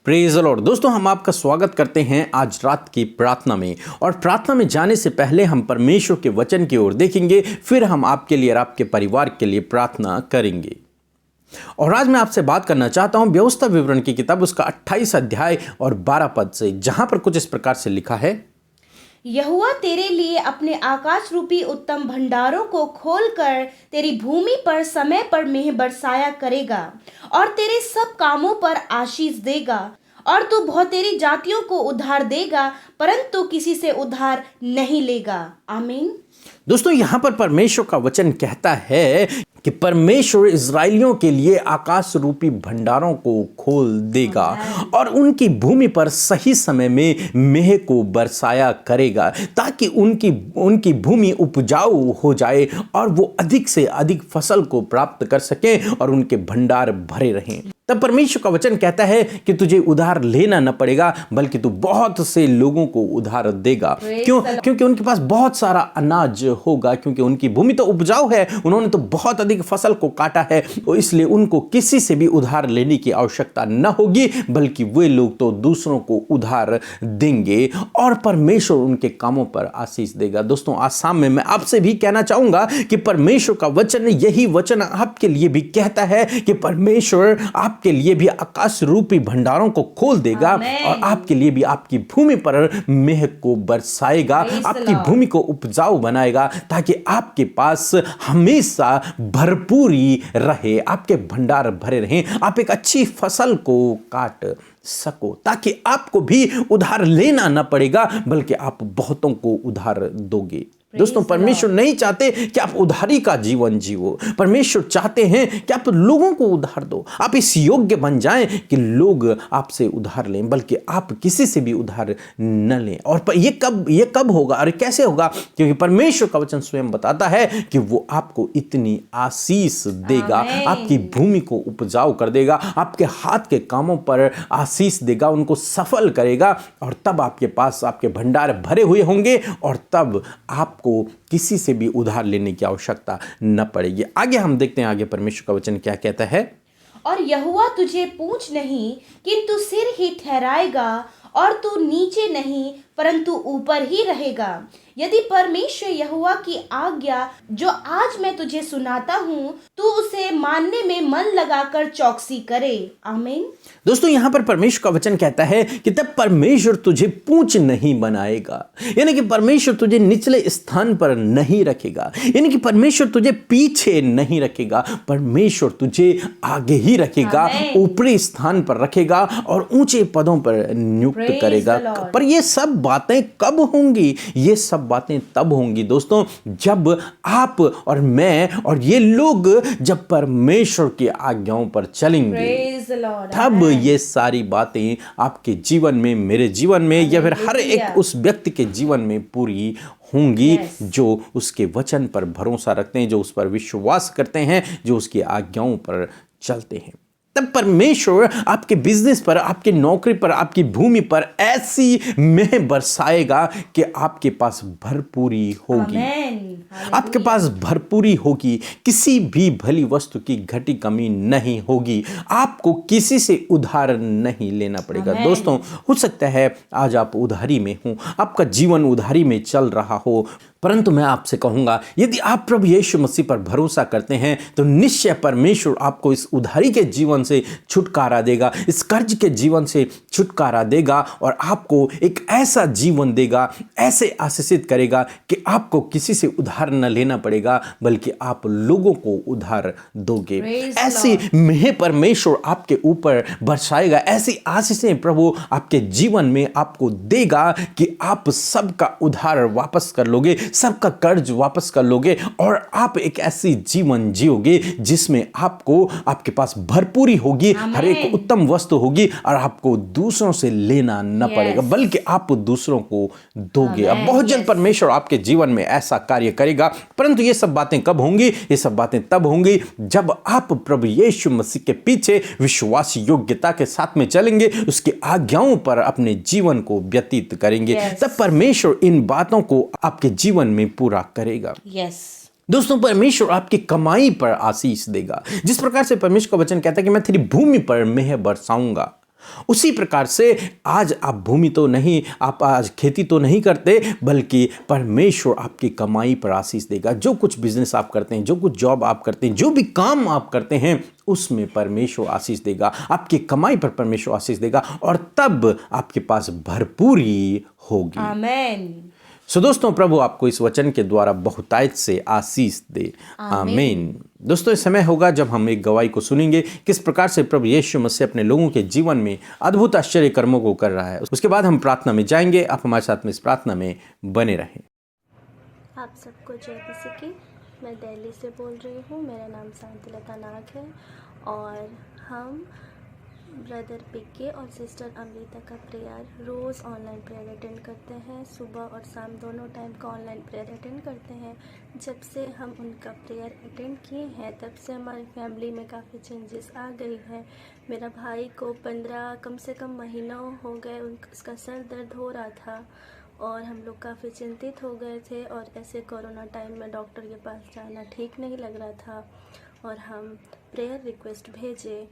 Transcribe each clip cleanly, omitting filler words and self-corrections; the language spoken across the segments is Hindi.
Praise the Lord. दोस्तों, हम आपका स्वागत करते हैं आज रात की प्रार्थना में। और प्रार्थना में जाने से पहले हम परमेश्वर के वचन की ओर देखेंगे, फिर हम आपके लिए और आपके परिवार के लिए प्रार्थना करेंगे। और आज मैं आपसे बात करना चाहता हूं व्यवस्था विवरण की किताब उसका 28 अध्याय और 12 पद से, जहां पर कुछ इस प्रकार से लिखा है। यहोवा तेरे लिए अपने आकाश रूपी उत्तम भंडारों को खोलकर तेरी भूमि पर समय पर मेंह बरसाया करेगा और तेरे सब कामों पर आशीष देगा, और तू बहुतेरी जातियों को उधार देगा परंतु किसी से उधार नहीं लेगा। आमीन। दोस्तों, यहां पर परमेश्वर का वचन कहता है कि परमेश्वर इज़राइलियों के लिए आकाश रूपी भंडारों को खोल देगा और उनकी भूमि पर सही समय में मेह को बरसाया करेगा, ताकि उनकी भूमि उपजाऊ हो जाए और वो अधिक से अधिक फसल को प्राप्त कर सकें और उनके भंडार भरे रहें। तब परमेश्वर का वचन कहता है कि तुझे उधार लेना न पड़ेगा, बल्कि तू बहुत से लोगों को उधार देगा। क्यों? क्योंकि उनके पास बहुत सारा अनाज होगा, क्योंकि उनकी भूमि तो उपजाऊ है, उन्होंने तो बहुत अधिक फसल को काटा है, तो इसलिए उनको किसी से भी उधार लेने की आवश्यकता न होगी, बल्कि वे लोग तो दूसरों को उधार देंगे और परमेश्वर उनके कामों पर आशीष देगा। दोस्तों, आज शाम में मैं आपसे भी कहना चाहूंगा कि परमेश्वर का वचन, यही वचन आपके लिए भी कहता है कि परमेश्वर आपके लिए भी आकाश रूपी भंडारों को खोल देगा और आपके लिए भी आपकी भूमि पर मेह को बरसाएगा, आपकी भूमि को उपजाऊ बनाएगा, ताकि आपके पास हमेशा भरपूरी रहे, आपके भंडार भरे रहें, आप एक अच्छी फसल को काट सको, ताकि आपको भी उधार लेना न पड़ेगा, बल्कि आप बहुतों को उधार दोगे। दोस्तों, परमेश्वर नहीं चाहते कि आप उधारी का जीवन जियो। परमेश्वर चाहते हैं कि आप लोगों को उधार दो, आप इस योग्य बन जाएं कि लोग आपसे उधार लें, बल्कि आप किसी से भी उधार न लें। और ये कब होगा और कैसे होगा? क्योंकि परमेश्वर का वचन स्वयं बताता है कि वो आपको इतनी आशीष देगा, आपकी भूमि को उपजाऊ कर देगा, आपके हाथ के कामों पर आशीष देगा, उनको सफल करेगा, और तब आपके पास आपके भंडार भरे हुए होंगे और तब आप को किसी से भी उधार लेने की आवश्यकता न पड़ेगी। आगे हम देखते हैं, आगे परमेश्वर का वचन क्या कहता है। और यहोवा तुझे पूंछ नहीं किंतु सिर ही ठहराएगा, और तू नीचे नहीं परंतु ऊपर ही रहेगा। यदि परमेश्वर यहोवा की आज्ञा जो आज मैं तुझे सुनाता हूँ, तू उसे मानने में मन लगाकर चौकसी करे। आमीन। दोस्तों, यहां पर परमेश्वर का वचन कहता है कि तब परमेश्वर तुझे पूंछ नहीं बनाएगा, यानी कि परमेश्वर तुझे निचले स्थान पर नहीं रखेगा, यानी कि परमेश्वर तुझे पीछे नहीं रखेगा, परमेश्वर तुझे आगे ही रखेगा, ऊपरी स्थान पर रखेगा और ऊंचे पदों पर नियुक्त करेगा। पर ये सब बातें कब होंगी? ये सब बातें तब होंगी दोस्तों, जब आप और मैं और ये लोग जब परमेश्वर की आज्ञाओं पर चलेंगे, तब ये सारी बातें आपके जीवन में, मेरे जीवन में, या फिर हर एक उस व्यक्ति के जीवन में पूरी होंगी जो उसके वचन पर भरोसा रखते हैं, जो उस पर विश्वास करते हैं, जो उसकी आज्ञाओं पर चलते हैं। तब परमेश्वर आपके बिजनेस पर, आपकी नौकरी पर, आपकी भूमि पर ऐसी मेह बरसाएगा कि आपके पास भरपूरी होगी, आपके पास भरपूरी होगी, किसी भी भली वस्तु की घटी कमी नहीं होगी, आपको किसी से उधार नहीं लेना पड़ेगा। दोस्तों, हो सकता है आज आप उधारी में हो, आपका जीवन उधारी में चल रहा हो, परंतु मैं आपसे कहूंगा, यदि आप प्रभु यीशु मसीह पर भरोसा करते हैं तो निश्चय परमेश्वर आपको इस उधारी के जीवन से छुटकारा देगा, इस कर्ज के जीवन से छुटकारा देगा और आपको एक ऐसा जीवन देगा, ऐसे आशीषित करेगा कि आपको किसी से उधार न लेना पड़ेगा, बल्कि आप लोगों को उधार दोगे। ऐसी मेह परमेश्वर आपके ऊपर बरसाएगा, ऐसी आशीषें प्रभु आपके जीवन में आपको देगा कि आप सबका उधार वापस कर लोगे, सबका कर्ज वापस कर लोगे और आप एक ऐसी जीवन जियोगे जिसमें आपको, आपके पास भरपूरी होगी, हर एक उत्तम वस्तु होगी और आपको दूसरों से लेना न पड़ेगा, बल्कि आप दूसरों को दोगे। अब बहुत जल्द परमेश्वर आपके जीवन में ऐसा कार्य करेगा। परंतु ये सब बातें कब होंगी? ये सब बातें तब होंगी जब आप प्रभु यीशु मसीह के पीछे विश्वास योग्यता के साथ में चलेंगे, उसकी आज्ञाओं पर अपने जीवन को व्यतीत करेंगे। तब परमेश्वर इन बातों को आपके जीवन में पूरा करेगा। दोस्तों, परमेश्वर आपकी कमाई पर आशीष देगा। जिस प्रकार से परमेश्वर का वचन कहता है कि मैं तेरी भूमि पर मेह बरसाऊंगा, उसी प्रकार से आज आप भूमि तो नहीं, आप आज खेती तो नहीं करते, बल्कि परमेश्वर आपकी कमाई पर आशीष देगा। जो कुछ बिजनेस आप करते हैं, जो कुछ जॉब आप करते हैं, जो भी काम आप करते हैं, उसमें परमेश्वर आशीष देगा, आपकी कमाई पर परमेश्वर आशीष देगा, और तब आपके पास भरपूरी होगी। आमेन। सो दोस्तों, प्रभु आपको इस वचन के द्वारा बहुतायत से आशीष दे। आमीन। दोस्तों, इस समय होगा जब हम एक गवाही को सुनेंगे किस प्रकार से प्रभु यीशु मसीह अपने लोगों के जीवन में अद्भुत आश्चर्य कर्मों को कर रहा है। उसके बाद हम प्रार्थना में जाएंगे। आप हमारे साथ में इस प्रार्थना में बने रहें। आप सबको जय मसीह की। मैं दिल्ली से बोल रही हूँ। मेरा नाम शांतिलता नाग है और हम ब्रदर पिके और सिस्टर अमृता का प्रेयर रोज़ ऑनलाइन प्रेयर अटेंड करते हैं। सुबह और शाम दोनों टाइम का ऑनलाइन प्रेयर अटेंड करते हैं। जब से हम उनका प्रेयर अटेंड किए हैं तब से हमारी फैमिली में काफ़ी चेंजेस आ गई है। मेरा भाई को 15 कम से कम महीनों हो गए उसका सर दर्द हो रहा था और हम लोग काफ़ी चिंतित हो गए थे, और ऐसे कोरोना टाइम में डॉक्टर के पास जाना ठीक नहीं लग रहा था और हम प्रेयर रिक्वेस्ट भेजे,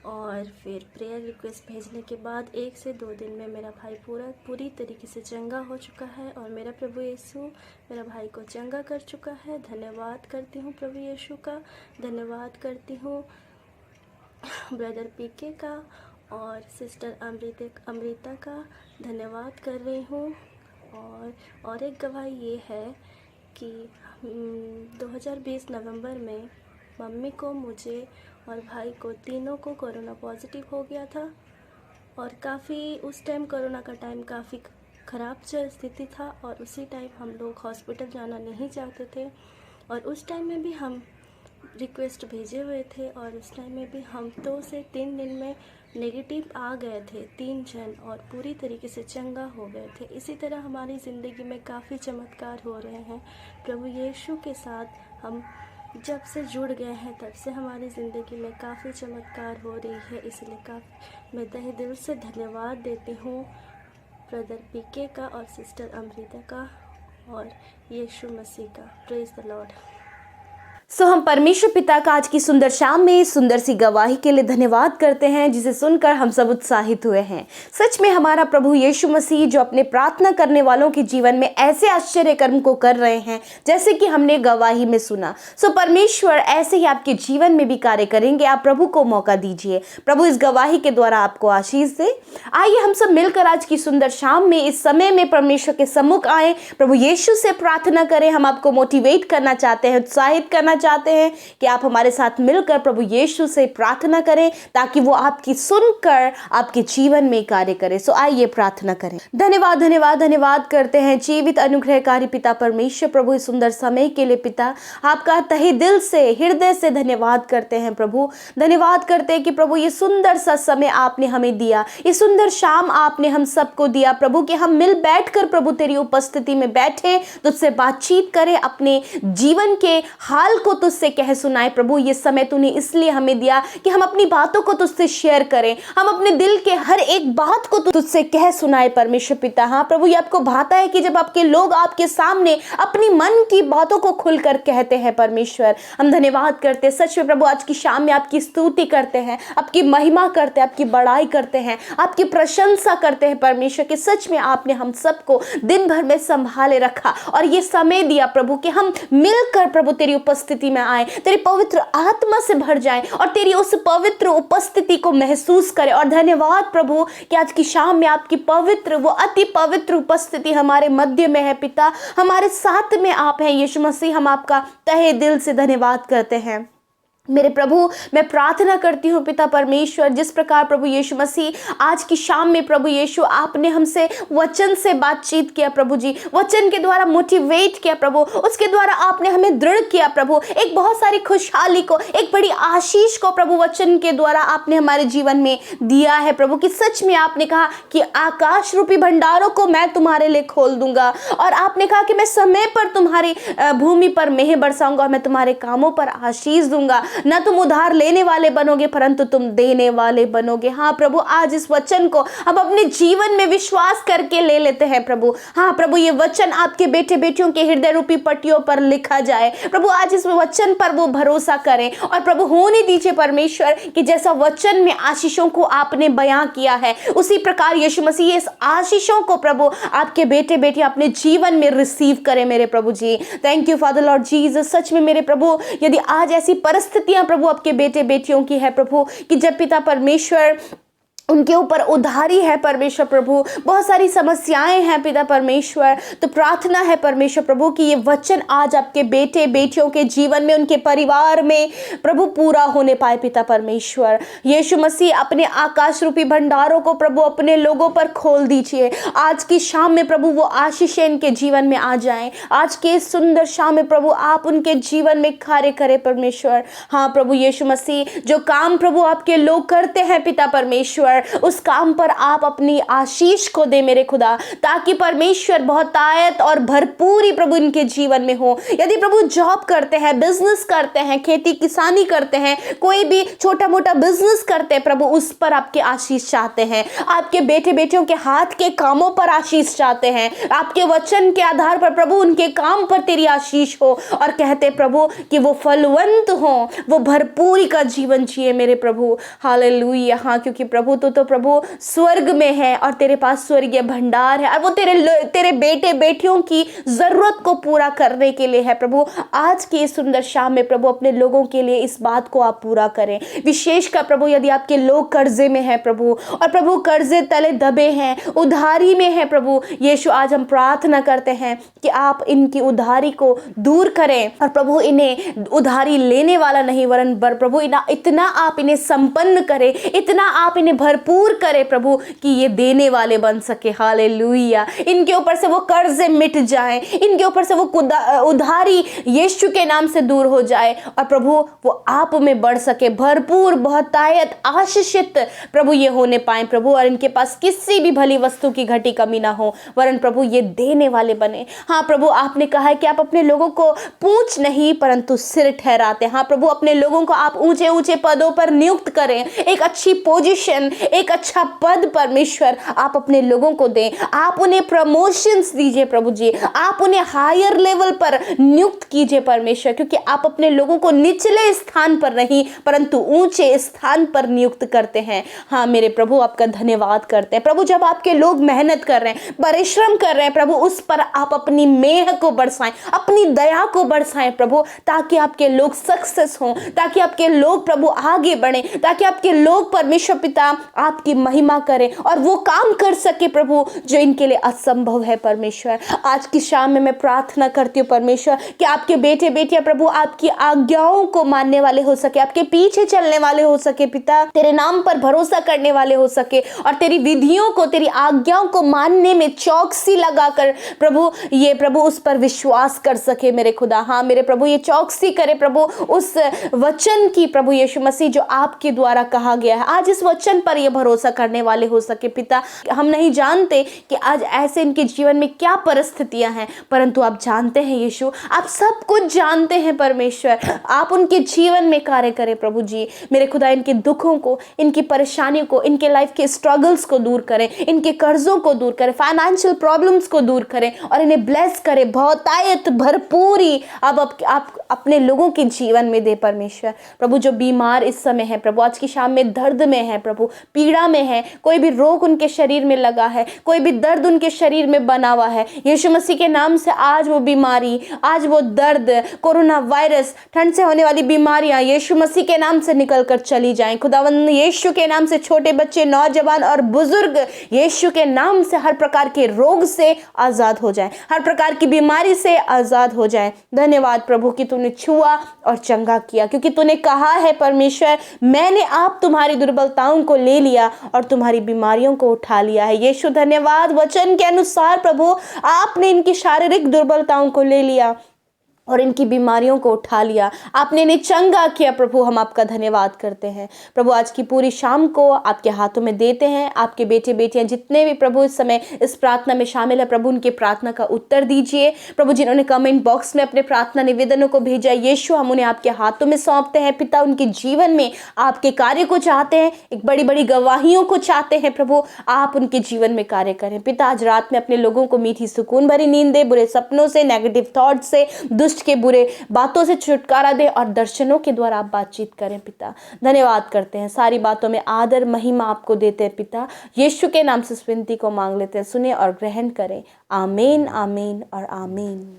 और फिर प्रेयर रिक्वेस्ट भेजने के बाद 1 से 2 दिन में मेरा भाई पूरी तरीके से चंगा हो चुका है और मेरा प्रभु यीशु मेरा भाई को चंगा कर चुका है। धन्यवाद करती हूँ प्रभु यीशु का, धन्यवाद करती हूँ ब्रदर पीके का और सिस्टर अमृता का धन्यवाद कर रही हूँ। और एक गवाही ये है कि 2020 नवंबर में मम्मी को, मुझे और भाई को तीनों को कोरोना पॉजिटिव हो गया था और काफ़ी उस टाइम कोरोना का टाइम काफ़ी ख़राब स्थिति था और उसी टाइम हम लोग हॉस्पिटल जाना नहीं चाहते थे और उस टाइम में भी हम रिक्वेस्ट भेजे हुए थे और उस टाइम में भी हम 2 से 3 दिन में नेगेटिव आ गए थे 3 जन और पूरी तरीके से चंगा हो गए थे। इसी तरह हमारी ज़िंदगी में काफ़ी चमत्कार हो रहे हैं। प्रभु यीशु के साथ हम जब से जुड़ गए हैं तब से हमारी ज़िंदगी में काफ़ी चमत्कार हो रही है। इसलिए मैं तहे दिल से धन्यवाद देती हूँ ब्रदर पीके का और सिस्टर अमृता का और यीशु मसीह का। Praise the Lord. सो हम परमेश्वर पिता का आज की सुंदर शाम में सुंदर सी गवाही के लिए धन्यवाद करते हैं, जिसे सुनकर हम सब उत्साहित हुए हैं। सच में हमारा प्रभु यीशु मसीह जो अपने प्रार्थना करने वालों के जीवन में ऐसे आश्चर्य कर्म को कर रहे हैं जैसे कि हमने गवाही में सुना। सो परमेश्वर ऐसे ही आपके जीवन में भी कार्य करेंगे। आप प्रभु को मौका दीजिए, प्रभु इस गवाही के द्वारा आपको आशीष दे। आइए हम सब मिलकर आज की सुंदर शाम में इस समय में परमेश्वर के सम्मुख आए, प्रभु यीशु से प्रार्थना करें। हम आपको मोटिवेट करना चाहते हैं, उत्साहित करना चाहते हैं कि आप हमारे साथ मिलकर प्रभु यीशु से प्रार्थना करें ताकि वो आपकी सुनकर आपके जीवन में कार्य करे। सो आइए प्रार्थना करें। धन्यवाद धन्यवाद धन्यवाद करते हैं जीवित अनुग्रहकारी पिता परमेश्वर, प्रभु इस सुंदर समय के लिए पिता आपका तहे दिल से हृदय से धन्यवाद करते हैं। प्रभु धन्यवाद करते हैं कि प्रभु ये सुंदर सा समय आपने हमें दिया, ये सुंदर शाम आपने हम सबको दिया प्रभु, कि हम मिल बैठकर प्रभु तेरी उपस्थिति में बैठे, तुझसे बातचीत करें, अपने जीवन के हाल को तुझसे कह सुनाए। प्रभु ये समय तूने इसलिए हमें दिया कि हम अपनी बातों को तुझसे शेयर करें, हम अपने दिल के हर एक बात को तुझसे कह सुनाए परमेश्वर पिता। हाँ प्रभु, ये आपको भाता है कि जब आपके लोग आपके सामने अपनी मन की बातों को खुलकर कहते हैं परमेश्वर। हम धन्यवाद करते हैं सच में प्रभु, आज की शाम में आपकी स्तुति करते हैं, आपकी महिमा करते हैं, आपकी बड़ाई करते हैं, आपकी प्रशंसा करते हैं परमेश्वर कि सच में आपने हम सबको दिन भर में संभाले रखा और ये समय दिया प्रभु कि हम मिलकर प्रभु तेरी उपस्थिति में आए, तेरी पवित्र आत्मा से भर जाएं और तेरी उस पवित्र उपस्थिति को महसूस करें। और धन्यवाद प्रभु कि आज की शाम में आपकी पवित्र, वो अति पवित्र उपस्थिति हमारे मध्य में है पिता, हमारे साथ में आप हैं यीशु मसीह। हम आपका तहे दिल से धन्यवाद करते हैं मेरे प्रभु। मैं प्रार्थना करती हूँ पिता परमेश्वर, जिस प्रकार प्रभु यीशु मसीह आज की शाम में प्रभु यीशु आपने हमसे वचन से बातचीत किया प्रभु जी, वचन के द्वारा मोटिवेट किया प्रभु, उसके द्वारा आपने हमें दृढ़ किया प्रभु, एक बहुत सारी खुशहाली को, एक बड़ी आशीष को प्रभु वचन के द्वारा आपने हमारे जीवन में दिया है प्रभु, कि सच में आपने कहा कि आकाश रूपी भंडारों को मैं तुम्हारे लिए खोल दूंगा और आपने कहा कि मैं समय पर तुम्हारी भूमि पर मेंह बरसाऊंगा और मैं तुम्हारे कामों पर आशीष दूंगा। ना तुम उधार लेने वाले बनोगे परंतु तुम देने वाले बनोगे। हाँ प्रभु, आज इस वचन को हम अपने जीवन में विश्वास करके ले लेते हैं प्रभु। हाँ प्रभु, ये वचन आपके बेटे बेटियों के हृदय रूपी पट्टियों पर लिखा जाए प्रभु। आज इस वचन पर वो भरोसा करें और प्रभु होने दीजिए परमेश्वर कि जैसा वचन में आशीषों को आपने बयां किया है उसी प्रकार यीशु मसीह इस आशीषों को प्रभु आपके बेटे बेटियां अपने जीवन में रिसीव करें मेरे प्रभु जी। Thank you father Lord Jesus. सच में मेरे प्रभु, यदि आज ऐसी परिस्थितियां प्रभु आपके बेटे बेटियों की है प्रभु कि जब पिता परमेश्वर उनके ऊपर उधारी है परमेश्वर प्रभु, बहुत सारी समस्याएं हैं पिता परमेश्वर, तो प्रार्थना है परमेश्वर प्रभु कि ये वचन आज आपके बेटे बेटियों के जीवन में, उनके परिवार में प्रभु पूरा होने पाए पिता परमेश्वर। यीशु मसीह अपने आकाश रूपी भंडारों को प्रभु अपने लोगों पर खोल दीजिए। आज की शाम में प्रभु वो आशीषें इनके जीवन में आ जाएं। आज के इस सुंदर शाम में प्रभु आप उनके जीवन में कार्य करें परमेश्वर। हाँ प्रभु यीशु मसीह, जो काम प्रभु आपके लोग करते हैं पिता परमेश्वर, उस काम पर आप अपनी आशीष को दे मेरे खुदा, ताकि परमेश्वर बहुतायत और भरपूरी प्रभु इनके जीवन में हो। यदि प्रभु जॉब करते हैं, बिजनेस करते हैं, खेती किसानी करते हैं, कोई भी छोटा मोटा बिजनेस करते हैं प्रभु, उस पर आपके आशीष चाहते हैं। आपके बेटे बेटियों के हाथ के कामों पर आशीष चाहते हैं। आपके वचन के आधार पर प्रभु उनके काम पर तेरी आशीष हो और कहते प्रभु कि वो फलवंत हो, वो भरपूरी का जीवन जिए मेरे प्रभु। हालेलुया। हाँ, क्योंकि प्रभु तो प्रभु स्वर्ग में है और तेरे पास स्वर्गीय भंडार है और वो तेरे बेटे बेटियों की जरूरत को पूरा करने के लिए है प्रभु। आज की इस सुंदर शाम में प्रभु अपने लोगों के लिए इस बात को आप पूरा करें। विशेषकर प्रभु यदि आपके लोग कर्जे में है प्रभु, और प्रभु कर्जे तले दबे हैं, उधारी में है प्रभु यीशु, आज हम प्रार्थना करते हैं कि आप इनकी उधारी को दूर करें और प्रभु इन्हें उधारी लेने वाला नहीं वरन प्रभु इतना आप इन्हें संपन्न करें, इतना आप इन्हें भरपूर करे प्रभु कि ये देने वाले बन सके। हालेलुया। इनके ऊपर से वो कर्जे मिट जाए, इनके ऊपर से वो उधारी यीशु के नाम से दूर हो जाए और प्रभु वो आप में बढ़ सके, भरपूर बहुतायत आशीषित प्रभु ये होने पाए प्रभु, और इनके पास किसी भी भली वस्तु की घटी कमी ना हो वरन प्रभु ये देने वाले बने। हाँ प्रभु, आपने कहा है कि आप अपने लोगों को पूंछ नहीं परंतु सिर ठहराते। हाँ प्रभु, अपने लोगों को आप ऊंचे ऊंचे पदों पर नियुक्त करें, एक अच्छी पोजीशन, एक अच्छा पद परमेश्वर आप अपने लोगों को दें। आप उन्हें प्रमोशंस दीजिए प्रभु जी, आप उन्हें हायर लेवल पर नियुक्त कीजिए परमेश्वर, क्योंकि आप अपने लोगों को निचले स्थान पर नहीं परंतु ऊंचे स्थान पर नियुक्त करते हैं। हाँ मेरे प्रभु, आपका धन्यवाद करते हैं प्रभु। जब आपके लोग मेहनत कर रहे हैं, परिश्रम कर रहे हैं प्रभु, उस पर आप अपनी मेह को बरसाएं, अपनी दया को बरसाएं प्रभु, ताकि आपके लोग सक्सेस हों, ताकि आपके लोग प्रभु आगे बढ़े, ताकि आपके लोग परमेश्वर पिता आपकी महिमा करें और वो काम कर सके प्रभु जो इनके लिए असंभव है परमेश्वर। आज की शाम में मैं प्रार्थना करती हूँ परमेश्वर कि आपके बेटे बेटियां प्रभु आपकी आज्ञाओं को मानने वाले हो सके, आपके पीछे चलने वाले हो सके पिता, तेरे नाम पर भरोसा करने वाले हो सके और तेरी विधियों को, तेरी आज्ञाओं को मानने में चौकसी लगाकर प्रभु ये प्रभु उस पर विश्वास कर सके मेरे खुदा। हाँ मेरे प्रभु, ये चौकसी करे प्रभु उस वचन की प्रभु यीशु मसीह जो आपके द्वारा कहा गया है। आज इस वचन पर ये भरोसा करने वाले हो सके पिता। हम नहीं जानते कि आज ऐसे इनके जीवन में क्या परिस्थितियां हैं, परंतु आप जानते हैं यीशु, आप सब कुछ जानते हैं परमेश्वर। आप उनके जीवन में कार्य करें प्रभु जी मेरे खुदा। इनके दुखों को, इनकी परेशानियों को, इनके लाइफ के स्ट्रगल्स को दूर करें, इनके कर्जों को दूर करें, फाइनेंशियल प्रॉब्लम्स को दूर करें और इन्हें ब्लेस करें, बहुतायत भरपूरी आप अपने लोगों के जीवन में दे परमेश्वर। प्रभु जो बीमार इस समय है प्रभु, आज की शाम में दर्द में है प्रभु, पीड़ा में है, कोई भी रोग उनके शरीर में लगा है, कोई भी दर्द उनके शरीर में बना हुआ है, यीशु मसीह के नाम से आज वो बीमारी, आज वो दर्द, कोरोना वायरस, ठंड से होने वाली बीमारियां यीशु मसीह के नाम से निकल कर चली जाएं। खुदावंद यीशु के नाम से छोटे बच्चे, नौजवान और बुजुर्ग यीशु के नाम से हर प्रकार के रोग से आजाद हो जाएं, हर प्रकार की बीमारी से आजाद हो जाएं। धन्यवाद प्रभु कि तूने छुआ और चंगा किया, क्योंकि तूने कहा है परमेश्वर, मैंने आप तुम्हारी दुर्बलताओं को ले लिया और तुम्हारी बीमारियों को उठा लिया है। यीशु धन्यवाद, वचन के अनुसार प्रभु आपने इनकी शारीरिक दुर्बलताओं को ले लिया और इनकी बीमारियों को उठा लिया, आपने इन्हें चंगा किया। प्रभु हम आपका धन्यवाद करते हैं। प्रभु आज की पूरी शाम को आपके हाथों में देते हैं। आपके बेटे बेटियां जितने भी प्रभु इस समय इस प्रार्थना में शामिल है, प्रभु उनकी प्रार्थना का उत्तर दीजिए। प्रभु जिन्होंने कमेंट बॉक्स में अपने प्रार्थना निवेदनों को भेजा, यीशु हम उन्हें आपके हाथों में सौंपते हैं। पिता उनके जीवन में आपके कार्य को चाहते हैं, एक बड़ी बड़ी गवाहियों को चाहते हैं। प्रभु आप उनके जीवन में कार्य करें। पिता आज रात में अपने लोगों को मीठी सुकून भरी नींद दे, बुरे सपनों से, नेगेटिव थॉट से, दुष्ट के बुरे बातों से छुटकारा दे और दर्शनों के द्वारा आप बातचीत करें। पिता धन्यवाद करते हैं, सारी बातों में आदर महिमा आपको देते हैं। पिता यीशु के नाम से इस विनती को मांग लेते हैं, सुने और ग्रहण करें। आमीन, आमीन और आमीन।